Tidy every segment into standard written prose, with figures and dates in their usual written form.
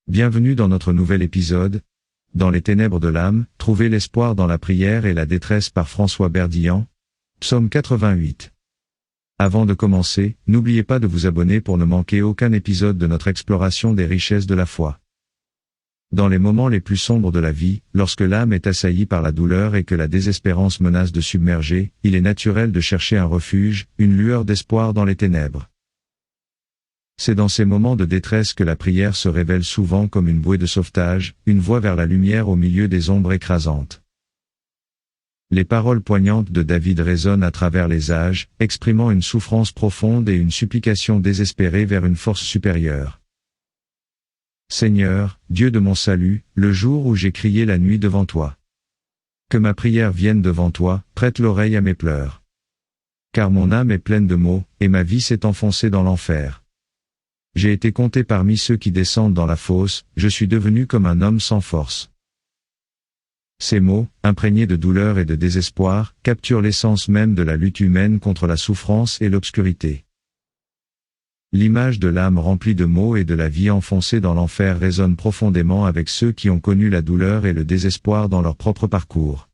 Bienvenue dans notre nouvel épisode, Dans les ténèbres de l'âme, trouver l'espoir dans la prière et la détresse par François Berdillan, Psaume 88. Avant de commencer, n'oubliez pas de vous abonner pour ne manquer aucun épisode de notre exploration des richesses de la foi. Dans les moments les plus sombres de la vie, lorsque l'âme est assaillie par la douleur et que la désespérance menace de submerger, il est naturel de chercher un refuge, une lueur d'espoir dans les ténèbres. C'est dans ces moments de détresse que la prière se révèle souvent comme une bouée de sauvetage, une voie vers la lumière au milieu des ombres écrasantes. Les paroles poignantes de David résonnent à travers les âges, exprimant une souffrance profonde et une supplication désespérée vers une force supérieure. Seigneur, Dieu de mon salut, le jour où j'ai crié la nuit devant toi. Que ma prière vienne devant toi, prête l'oreille à mes pleurs. Car mon âme est pleine de maux, et ma vie s'est enfoncée dans l'enfer. J'ai été compté parmi ceux qui descendent dans la fosse, je suis devenu comme un homme sans force. Ces mots, imprégnés de douleur et de désespoir, capturent l'essence même de la lutte humaine contre la souffrance et l'obscurité. L'image de l'âme remplie de maux et de la vie enfoncée dans l'enfer résonne profondément avec ceux qui ont connu la douleur et le désespoir dans leur propre parcours.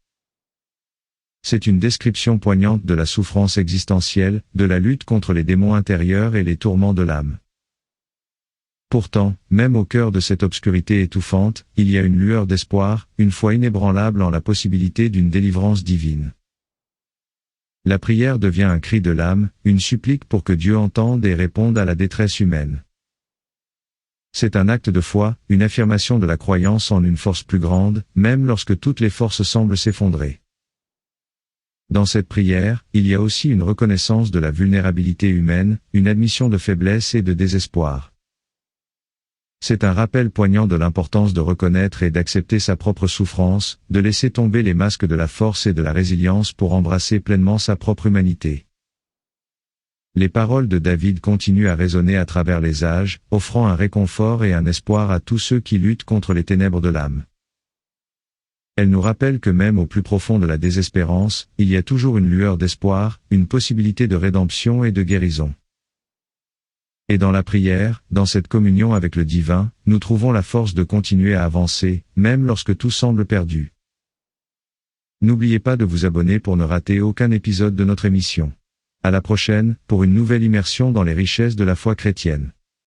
C'est une description poignante de la souffrance existentielle, de la lutte contre les démons intérieurs et les tourments de l'âme. Pourtant, même au cœur de cette obscurité étouffante, il y a une lueur d'espoir, une foi inébranlable en la possibilité d'une délivrance divine. La prière devient un cri de l'âme, une supplique pour que Dieu entende et réponde à la détresse humaine. C'est un acte de foi, une affirmation de la croyance en une force plus grande, même lorsque toutes les forces semblent s'effondrer. Dans cette prière, il y a aussi une reconnaissance de la vulnérabilité humaine, une admission de faiblesse et de désespoir. C'est un rappel poignant de l'importance de reconnaître et d'accepter sa propre souffrance, de laisser tomber les masques de la force et de la résilience pour embrasser pleinement sa propre humanité. Les paroles de David continuent à résonner à travers les âges, offrant un réconfort et un espoir à tous ceux qui luttent contre les ténèbres de l'âme. Elles nous rappellent que même au plus profond de la désespérance, il y a toujours une lueur d'espoir, une possibilité de rédemption et de guérison. Et dans la prière, dans cette communion avec le divin, nous trouvons la force de continuer à avancer, même lorsque tout semble perdu. N'oubliez pas de vous abonner pour ne rater aucun épisode de notre émission. À la prochaine, pour une nouvelle immersion dans les richesses de la foi chrétienne.